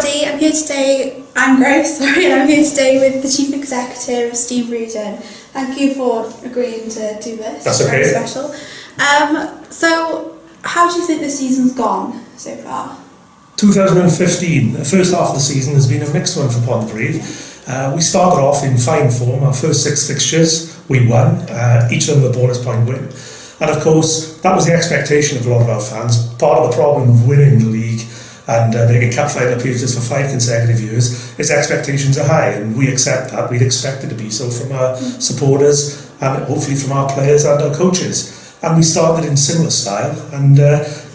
everybody. I'm Grace, and I'm here today with the Chief Executive, Steve Reardon. Thank you for agreeing to do this. That's okay. Very special. So, how do you think the season's gone so far? 2015, the first half of the season has been a mixed one for Pontypridd. We started off in fine form. Our first 6 fixtures, we won, each of them a bonus point win. And of course, that was the expectation of a lot of our fans. Part of the problem of winning the league and making cup final appearances for 5 consecutive years is expectations are high, and we accept that. We'd expect it to be so from our supporters and hopefully from our players and our coaches. And we started in similar style, and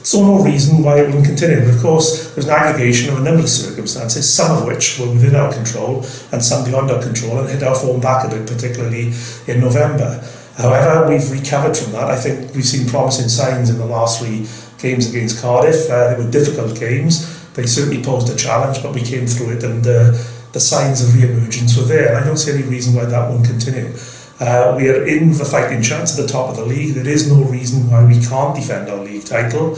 saw no reason why it wouldn't continue. But of course, there was an aggregation of a number of circumstances, some of which were within our control and some beyond our control, and hit our form back a bit, particularly in November. However, we've recovered from that. I think we've seen promising signs in the last 3 games against Cardiff. They were difficult games. They certainly posed a challenge, but we came through it, and the signs of re-emergence were there. And I don't see any reason why that won't continue. We are in the fighting chance at the top of the league. There is no reason why we can't defend our league title.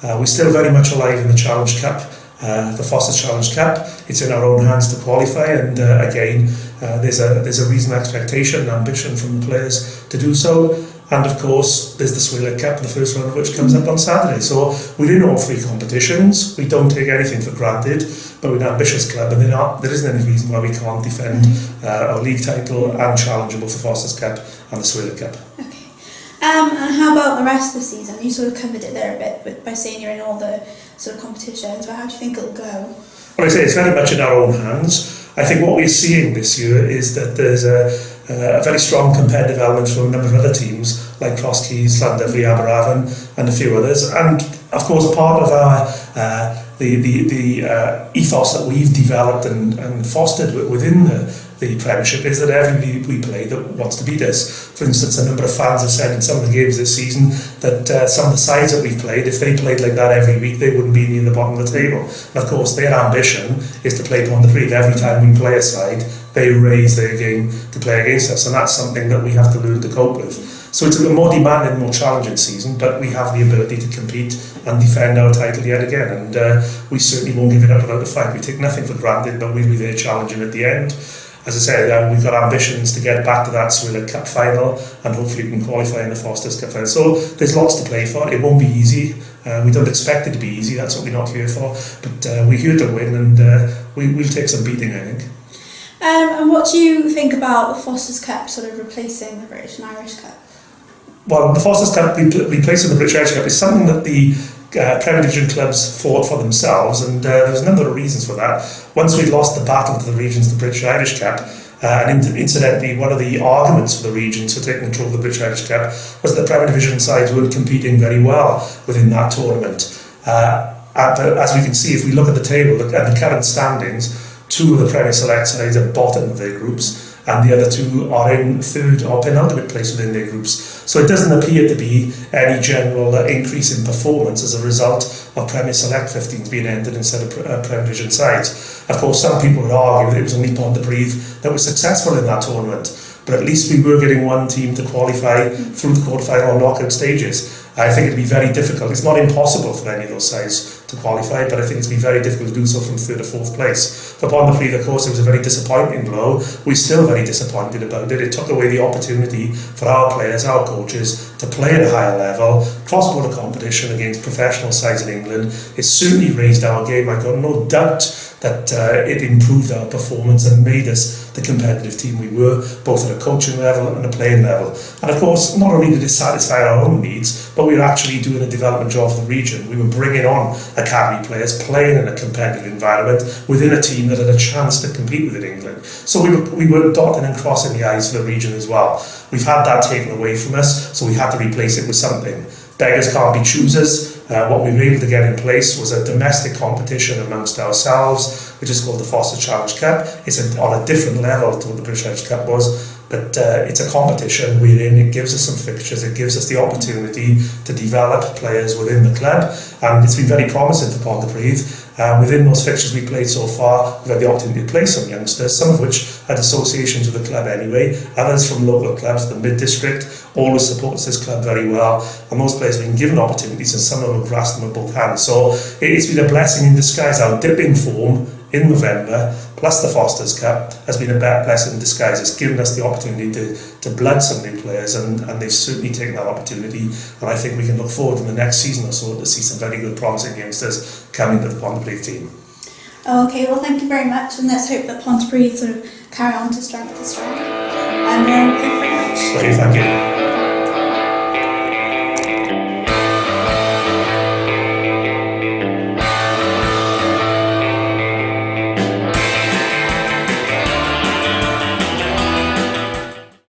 We're still very much alive in the Challenge Cup, the Foster's Challenge Cup. It's in our own hands to qualify, and again, there's a reasonable expectation and ambition from the players to do so. And of course, there's the Swillet Cup, the first round of which comes up on Saturday. So we're in all 3 competitions. We don't take anything for granted, but we're an ambitious club, and there isn't any reason why we can't defend our league title and challengeable for Foster's Cup and the Swillet Cup. Okay. And how about the rest of the season? You sort of covered it there a bit by saying you're in all the sort of competitions, but how do you think it'll go? Well, I say it's very much in our own hands. I think what we're seeing this year is that there's a very strong competitive element from a number of other teams like Cross Keys, Llandudno, Aberavon and a few others. And of course, part of our the ethos that we've developed and fostered within the Premiership is that everybody we play that wants to beat us. For instance, a number of fans have said in some of the games this season that some of the sides that we've played, if they played like that every week, they wouldn't be near the bottom of the table. And of course, their ambition is to play Pontypridd. Every time we play a side, they raise their game to play against us, and that's something that we have to learn to cope with. So it's a more demanding, more challenging season, but we have the ability to compete and defend our title yet again, and we certainly won't give it up without a fight. We take nothing for granted, but we'll be there challenging at the end. As I said, we've got ambitions to get back to that Swillet Cup final, and hopefully we can qualify in the Foster's Cup final. So there's lots to play for. It won't be easy. We don't expect it to be easy. That's what we're not here for. But we're here to win, and we'll take some beating, I think. And what do you think about the Foster's Cup sort of replacing the British and Irish Cup? Well, the Foster's Cup replacing the British Irish Cup is something that the Premier Division clubs fought for themselves, and there's a number of reasons for that. Once we lost the battle to the regions, the British Irish Cup, and incidentally, one of the arguments for the regions for taking control of the British Irish Cup was that the Premier Division sides weren't competing very well within that tournament. But as we can see, if we look at the table and the current standings, 2 of the Premier Select sides are bottom of their groups, and the other 2 are in 3rd or penultimate place within their groups. So it doesn't appear to be any general increase in performance as a result of Premier Select 15s being entered instead of Premier Division sides. Of course, some people would argue that it was only Pontypridd that was successful in that tournament, but at least we were getting one team to qualify through the quarterfinal or knockout stages. I think it'd be very difficult. It's not impossible for any of those sides to qualify, but I think it's been very difficult to do so from 3rd or 4th place. For Pontypridd, of course, it was a very disappointing blow. We're still very disappointed about it. It took away the opportunity for our players, our coaches, to play at a higher level, cross-border competition against professional sides in England. It certainly raised our game. I've got no doubt that it improved our performance and made us the competitive team we were, both at a coaching level and a playing level. And of course, not only did it satisfy our own needs, but we were actually doing a development job for the region. We were bringing on academy players, playing in a competitive environment within a team that had a chance to compete within England. So we were dotting and crossing the I's for the region as well. We've had that taken away from us, so we had to replace it with something. Beggars can't be choosers. What we were able to get in place was a domestic competition amongst ourselves, which is called the Foster's Challenge Cup. It's on a different level to what the British Irish Cup was, but it's a competition we're in. It gives us some fixtures. It gives us the opportunity to develop players within the club, and it's been very promising for Pontypridd. Within those fixtures we played so far, we've had the opportunity to play some youngsters, some of which had associations with the club anyway, others from local clubs. The Mid-District always supports this club very well, and those players have been given opportunities, and some of them have grasped them with both hands. So it's been a blessing in disguise. Our dip in form in November, plus the Fosters Cup, has been a blessing in disguise. It's given us the opportunity to blood some new players, and they've certainly taken that opportunity. And I think we can look forward in the next season or so to see some very good promising youngsters coming to the Pontypridd team. Okay, well, thank you very much, and let's hope that Pontypridd sort of carry on to strength to strength. And thank you very much. Thank you.